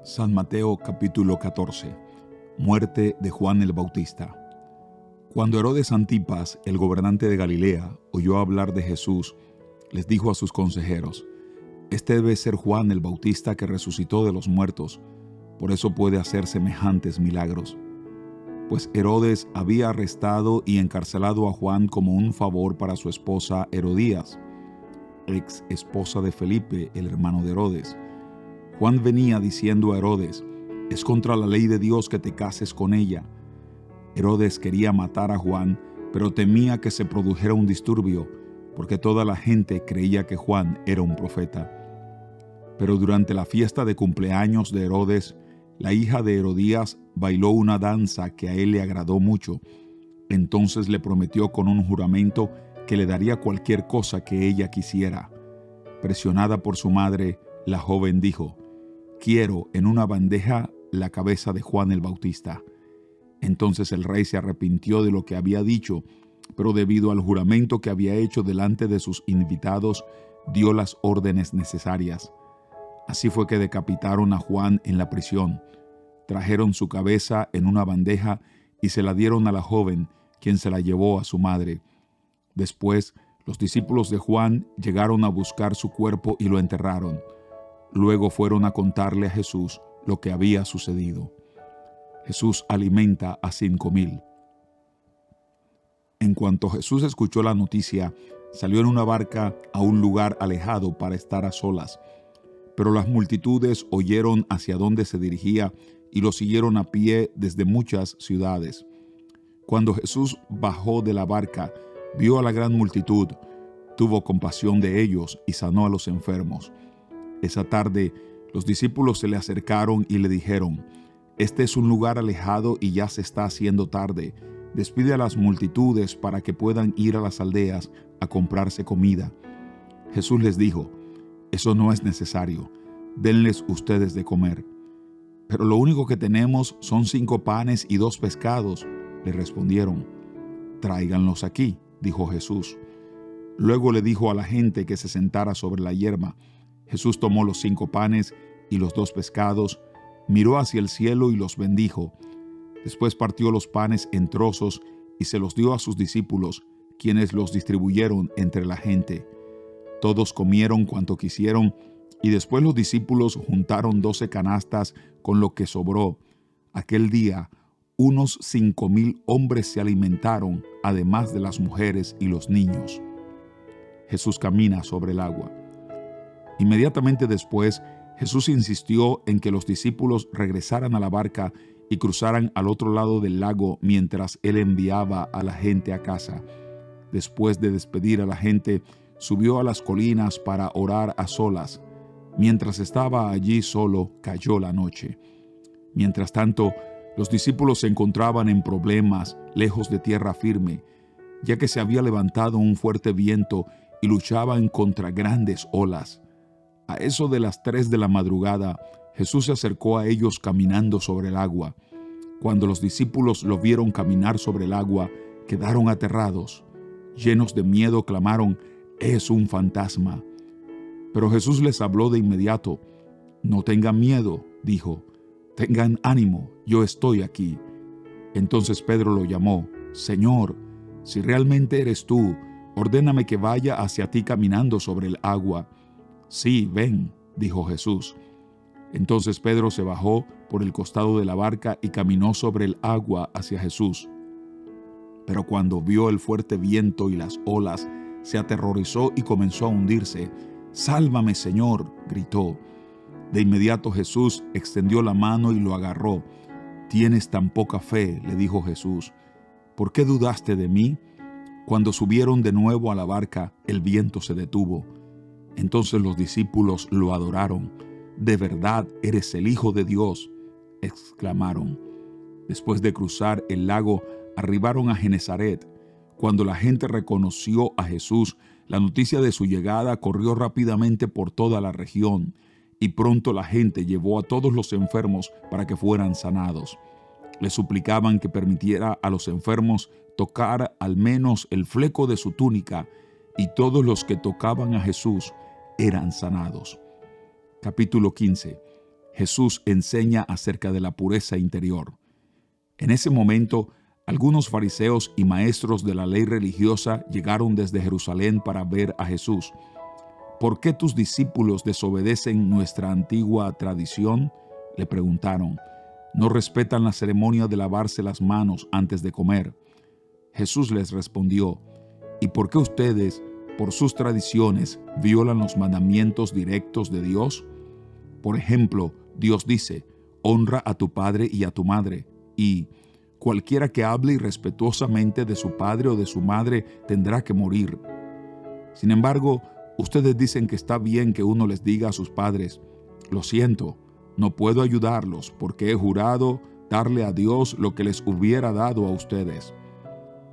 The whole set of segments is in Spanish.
San Mateo capítulo 14. Muerte de Juan el Bautista. Cuando Herodes Antipas, el gobernante de Galilea, oyó hablar de Jesús, les dijo a sus consejeros: Este debe ser Juan el Bautista que resucitó de los muertos, por eso puede hacer semejantes milagros. Pues Herodes había arrestado y encarcelado a Juan como un favor para su esposa Herodías, ex esposa de Felipe, el hermano de Herodes. Juan venía diciendo a Herodes: es contra la ley de Dios que te cases con ella. Herodes quería matar a Juan, pero temía que se produjera un disturbio, porque toda la gente creía que Juan era un profeta. Pero durante la fiesta de cumpleaños de Herodes, la hija de Herodías bailó una danza que a él le agradó mucho. Entonces le prometió con un juramento que le daría cualquier cosa que ella quisiera. Presionada por su madre, la joven dijo: quiero en una bandeja la cabeza de Juan el Bautista. Entonces el rey se arrepintió de lo que había dicho, pero debido al juramento que había hecho delante de sus invitados, dio las órdenes necesarias. Así fue que decapitaron a Juan en la prisión. Trajeron su cabeza en una bandeja y se la dieron a la joven, quien se la llevó a su madre. Después, los discípulos de Juan llegaron a buscar su cuerpo y lo enterraron. Luego fueron a contarle a Jesús lo que había sucedido. Jesús alimenta a 5,000. En cuanto Jesús escuchó la noticia, salió en una barca a un lugar alejado para estar a solas. Pero las multitudes oyeron hacia dónde se dirigía y lo siguieron a pie desde muchas ciudades. Cuando Jesús bajó de la barca, vio a la gran multitud, tuvo compasión de ellos y sanó a los enfermos. Esa tarde, los discípulos se le acercaron y le dijeron: este es un lugar alejado y ya se está haciendo tarde. Despide a las multitudes para que puedan ir a las aldeas a comprarse comida. Jesús les dijo: eso no es necesario, denles ustedes de comer. Pero lo único que tenemos son 5 panes y 2 pescados, le respondieron. Tráiganlos aquí, dijo Jesús. Luego le dijo a la gente que se sentara sobre la hierba. Jesús tomó los 5 panes y los 2 pescados, miró hacia el cielo y los bendijo. Después partió los panes en trozos y se los dio a sus discípulos, quienes los distribuyeron entre la gente. Todos comieron cuanto quisieron, y después los discípulos juntaron 12 canastas con lo que sobró. Aquel día, unos 5,000 hombres se alimentaron, además de las mujeres y los niños. Jesús camina sobre el agua. Inmediatamente después, Jesús insistió en que los discípulos regresaran a la barca y cruzaran al otro lado del lago mientras él enviaba a la gente a casa. Después de despedir a la gente, subió a las colinas para orar a solas. Mientras estaba allí solo, cayó la noche. Mientras tanto, los discípulos se encontraban en problemas, lejos de tierra firme, ya que se había levantado un fuerte viento y luchaban contra grandes olas. A eso de las 3 de la madrugada, Jesús se acercó a ellos caminando sobre el agua. Cuando los discípulos lo vieron caminar sobre el agua, quedaron aterrados. Llenos de miedo, clamaron: «Es un fantasma». Pero Jesús les habló de inmediato. «No tengan miedo», dijo. «Tengan ánimo, yo estoy aquí». Entonces Pedro lo llamó: «Señor, si realmente eres tú, ordéname que vaya hacia ti caminando sobre el agua». «Sí, ven», dijo Jesús. Entonces Pedro se bajó por el costado de la barca y caminó sobre el agua hacia Jesús. Pero cuando vio el fuerte viento y las olas, se aterrorizó y comenzó a hundirse. «¡Sálvame, Señor!», gritó. De inmediato Jesús extendió la mano y lo agarró. «¿Tienes tan poca fe?», le dijo Jesús. «¿Por qué dudaste de mí?». Cuando subieron de nuevo a la barca, el viento se detuvo. Entonces los discípulos lo adoraron. «De verdad eres el Hijo de Dios», exclamaron. Después de cruzar el lago, arribaron a Genesaret. Cuando la gente reconoció a Jesús, la noticia de su llegada corrió rápidamente por toda la región, y pronto la gente llevó a todos los enfermos para que fueran sanados. Le suplicaban que permitiera a los enfermos tocar al menos el fleco de su túnica, y todos los que tocaban a Jesús eran sanados. Capítulo 15. Jesús enseña acerca de la pureza interior. En ese momento, algunos fariseos y maestros de la ley religiosa llegaron desde Jerusalén para ver a Jesús. ¿Por qué tus discípulos desobedecen nuestra antigua tradición?, le preguntaron. No respetan la ceremonia de lavarse las manos antes de comer. Jesús les respondió, ¿y por qué ustedes, por sus tradiciones, violan los mandamientos directos de Dios? Por ejemplo, Dios dice, honra a tu padre y a tu madre, y cualquiera que hable irrespetuosamente de su padre o de su madre tendrá que morir. Sin embargo, ustedes dicen que está bien que uno les diga a sus padres, lo siento, no puedo ayudarlos porque he jurado darle a Dios lo que les hubiera dado a ustedes.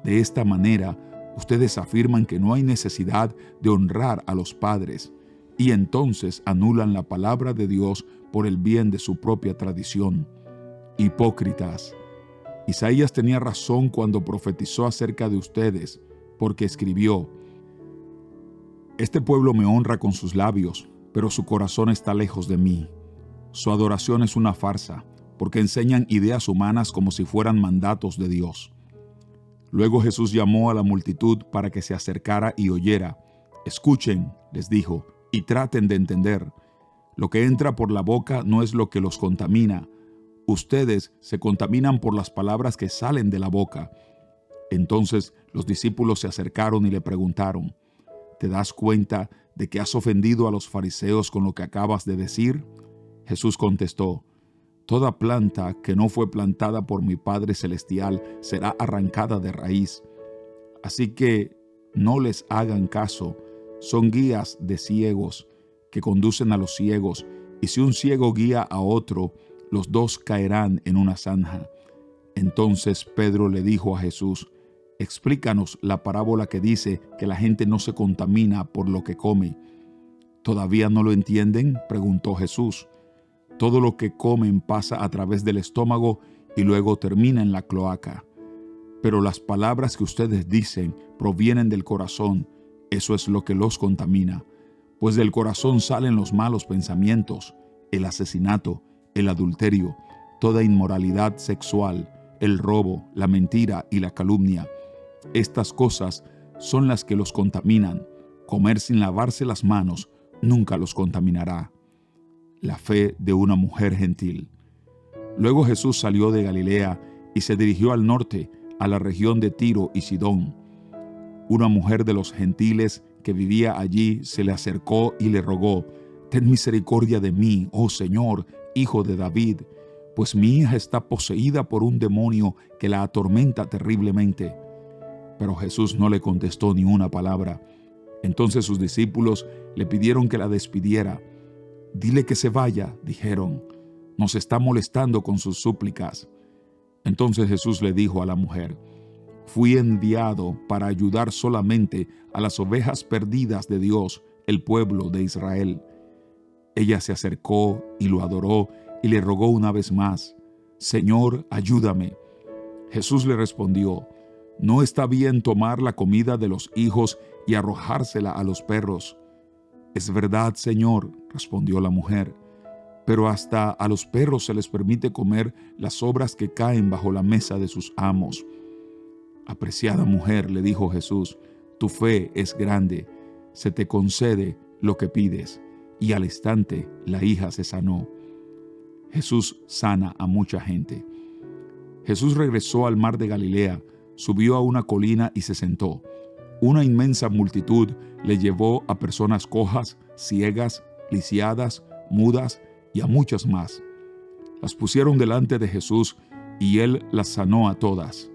De esta manera, ustedes afirman que no hay necesidad de honrar a los padres y entonces anulan la palabra de Dios por el bien de su propia tradición. Hipócritas. Isaías tenía razón cuando profetizó acerca de ustedes, porque escribió, este pueblo me honra con sus labios, pero su corazón está lejos de mí. Su adoración es una farsa, porque enseñan ideas humanas como si fueran mandatos de Dios. Luego Jesús llamó a la multitud para que se acercara y oyera. Escuchen, les dijo, y traten de entender. Lo que entra por la boca no es lo que los contamina. Ustedes se contaminan por las palabras que salen de la boca. Entonces los discípulos se acercaron y le preguntaron, ¿te das cuenta de que has ofendido a los fariseos con lo que acabas de decir? Jesús contestó, toda planta que no fue plantada por mi Padre Celestial será arrancada de raíz. Así que no les hagan caso, son guías de ciegos que conducen a los ciegos, y si un ciego guía a otro, los dos caerán en una zanja. Entonces Pedro le dijo a Jesús, explícanos la parábola que dice que la gente no se contamina por lo que come. ¿Todavía no lo entienden?, preguntó Jesús. Todo lo que comen pasa a través del estómago y luego termina en la cloaca. Pero las palabras que ustedes dicen provienen del corazón, eso es lo que los contamina. Pues del corazón salen los malos pensamientos, el asesinato, el adulterio, toda inmoralidad sexual, el robo, la mentira y la calumnia. Estas cosas son las que los contaminan. Comer sin lavarse las manos nunca los contaminará. La fe de una mujer gentil. Luego Jesús salió de Galilea y se dirigió al norte, a la región de Tiro y Sidón. Una mujer de los gentiles que vivía allí se le acercó y le rogó, «Ten misericordia de mí, oh Señor, hijo de David, pues mi hija está poseída por un demonio que la atormenta terriblemente». Pero Jesús no le contestó ni una palabra. Entonces sus discípulos le pidieron que la despidiera. «Dile que se vaya», dijeron, «nos está molestando con sus súplicas». Entonces Jesús le dijo a la mujer, «Fui enviado para ayudar solamente a las ovejas perdidas de Dios, el pueblo de Israel». Ella se acercó y lo adoró y le rogó una vez más, «Señor, ayúdame». Jesús le respondió, «No está bien tomar la comida de los hijos y arrojársela a los perros». «Es verdad, Señor», respondió la mujer, «pero hasta a los perros se les permite comer las sobras que caen bajo la mesa de sus amos». «Apreciada mujer», le dijo Jesús, «tu fe es grande, se te concede lo que pides». Y al instante la hija se sanó. Jesús sana a mucha gente. Jesús regresó al mar de Galilea, subió a una colina y se sentó. Una inmensa multitud le llevó a personas cojas, ciegas, lisiadas, mudas y a muchas más. Las pusieron delante de Jesús y él las sanó a todas.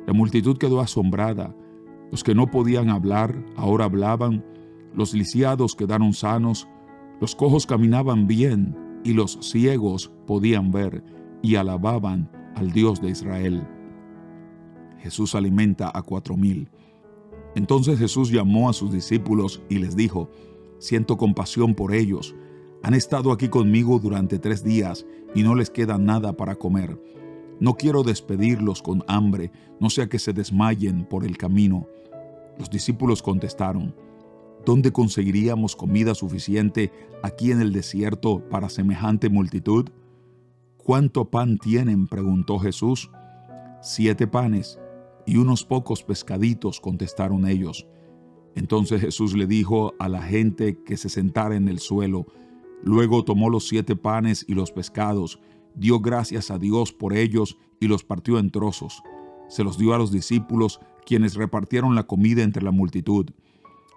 La multitud quedó asombrada. Los que no podían hablar ahora hablaban, los lisiados quedaron sanos, los cojos caminaban bien y los ciegos podían ver y alababan al Dios de Israel. Jesús alimenta a 4,000. Entonces Jesús llamó a sus discípulos y les dijo, «Siento compasión por ellos. Han estado aquí conmigo durante 3 días y no les queda nada para comer. No quiero despedirlos con hambre, no sea que se desmayen por el camino». Los discípulos contestaron, ¿dónde conseguiríamos comida suficiente aquí en el desierto para semejante multitud? ¿Cuánto pan tienen?, preguntó Jesús. 7 panes y unos pocos pescaditos, contestaron ellos. Entonces Jesús le dijo a la gente que se sentara en el suelo. Luego tomó los 7 panes y los pescados, dio gracias a Dios por ellos y los partió en trozos. Se los dio a los discípulos, quienes repartieron la comida entre la multitud.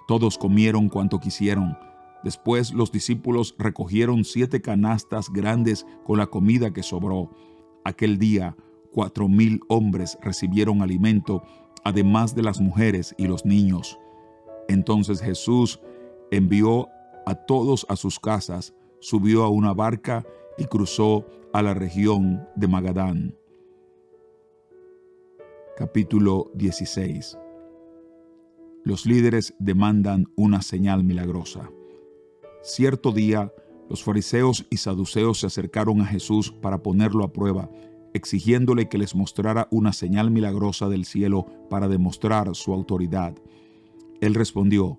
Todos comieron cuanto quisieron. Después los discípulos recogieron 7 canastas grandes con la comida que sobró. Aquel día 4,000 hombres recibieron alimento, además de las mujeres y los niños. Entonces Jesús envió a todos a sus casas, subió a una barca y cruzó a la región de Magadán. Capítulo 16. Los líderes demandan una señal milagrosa. Cierto día, los fariseos y saduceos se acercaron a Jesús para ponerlo a prueba, exigiéndole que les mostrara una señal milagrosa del cielo para demostrar su autoridad. Él respondió: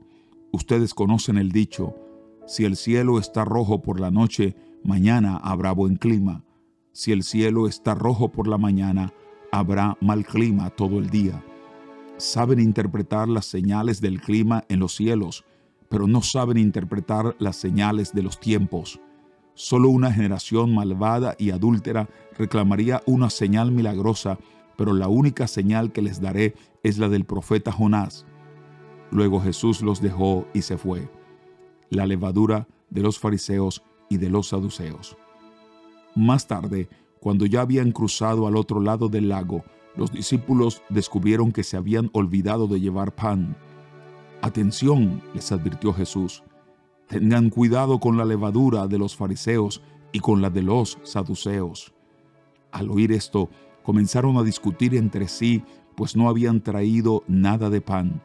ustedes conocen el dicho, si el cielo está rojo por la noche, mañana habrá buen clima. Si el cielo está rojo por la mañana, habrá mal clima todo el día. Saben interpretar las señales del clima en los cielos, pero no saben interpretar las señales de los tiempos. Solo una generación malvada y adúltera reclamaría una señal milagrosa, pero la única señal que les daré es la del profeta Jonás. Luego Jesús los dejó y se fue. La levadura de los fariseos y de los saduceos. Más tarde, cuando ya habían cruzado al otro lado del lago, los discípulos descubrieron que se habían olvidado de llevar pan. «Atención», les advirtió Jesús, «tengan cuidado con la levadura de los fariseos y con la de los saduceos». Al oír esto, comenzaron a discutir entre sí, pues no habían traído nada de pan.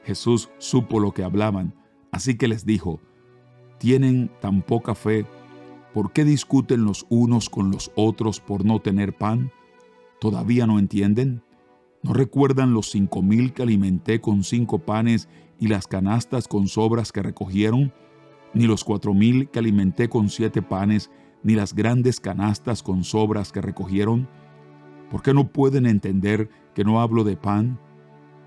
Jesús supo lo que hablaban, así que les dijo: «¿Tienen tan poca fe? ¿Por qué discuten los unos con los otros por no tener pan? ¿Todavía no entienden? ¿No recuerdan los 5,000 que alimenté con 5 panes y las canastas con sobras que recogieron? Ni los 4,000 que alimenté con 7 panes, ni las grandes canastas con sobras que recogieron? ¿Por qué no pueden entender que no hablo de pan?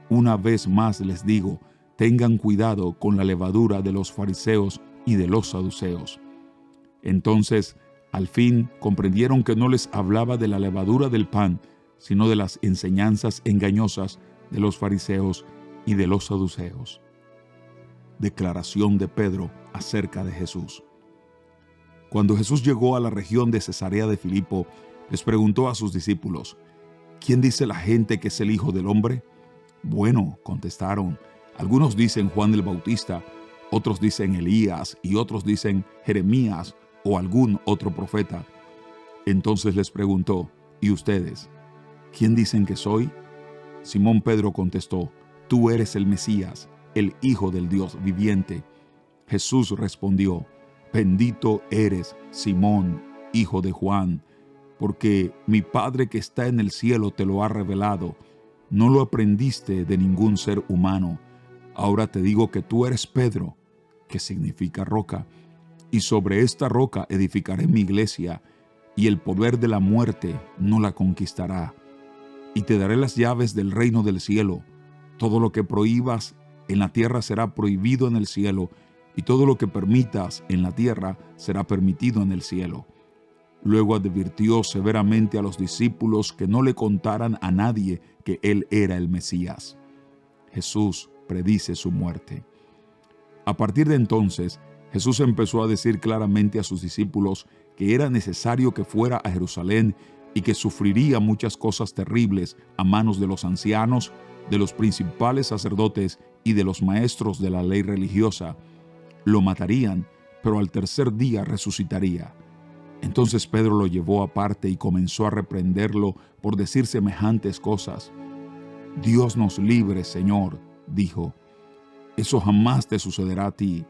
Una vez más les digo, tengan cuidado con la levadura de los fariseos y de los saduceos». Entonces, al fin comprendieron que no les hablaba de la levadura del pan, sino de las enseñanzas engañosas de los fariseos y de los saduceos. Declaración de Pedro acerca de Jesús. Cuando Jesús llegó a la región de Cesarea de Filipo, les preguntó a sus discípulos: «¿Quién dice la gente que es el Hijo del Hombre?». «Bueno», contestaron, «algunos dicen Juan el Bautista, otros dicen Elías y otros dicen Jeremías o algún otro profeta». Entonces les preguntó: «¿Y ustedes? ¿Quién dicen que soy?». Simón Pedro contestó: «Tú eres el Mesías, el Hijo del Dios viviente». Jesús respondió: «Bendito eres, Simón, hijo de Juan, porque mi Padre que está en el cielo te lo ha revelado. No lo aprendiste de ningún ser humano. Ahora te digo que tú eres Pedro», que significa roca, «y sobre esta roca edificaré mi iglesia, y el poder de la muerte no la conquistará. Y te daré las llaves del reino del cielo. Todo lo que prohíbas en la tierra será prohibido en el cielo, y todo lo que permitas en la tierra será permitido en el cielo». Luego advirtió severamente a los discípulos que no le contaran a nadie que él era el Mesías. Jesús predice su muerte. A partir de entonces, Jesús empezó a decir claramente a sus discípulos que era necesario que fuera a Jerusalén y que sufriría muchas cosas terribles a manos de los ancianos, de los principales sacerdotes y de los maestros de la ley religiosa. Lo matarían, pero al tercer día resucitaría. Entonces Pedro lo llevó aparte y comenzó a reprenderlo por decir semejantes cosas. «Dios nos libre, Señor», dijo, «eso jamás te sucederá a ti».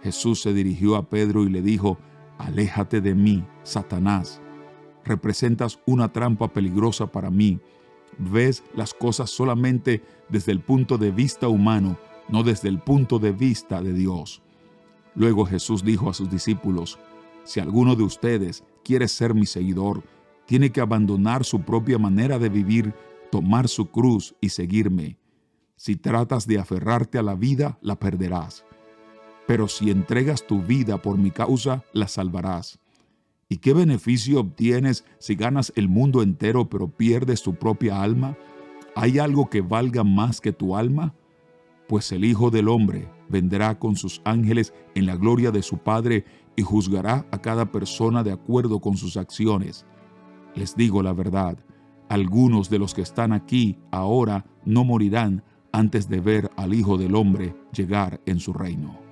Jesús se dirigió a Pedro y le dijo: «Aléjate de mí, Satanás. Representas una trampa peligrosa para mí. Ves las cosas solamente desde el punto de vista humano, no desde el punto de vista de Dios. Luego Jesús dijo a sus discípulos: si alguno de ustedes quiere ser mi seguidor, tiene que abandonar su propia manera de vivir, tomar su cruz y seguirme. Si tratas de aferrarte a la vida, la perderás. Pero si entregas tu vida por mi causa, la salvarás. ¿Y qué beneficio obtienes si ganas el mundo entero pero pierdes tu propia alma? ¿Hay algo que valga más que tu alma? Pues el Hijo del Hombre vendrá con sus ángeles en la gloria de su Padre y juzgará a cada persona de acuerdo con sus acciones. Les digo la verdad, algunos de los que están aquí ahora no morirán antes de ver al Hijo del Hombre llegar en su reino.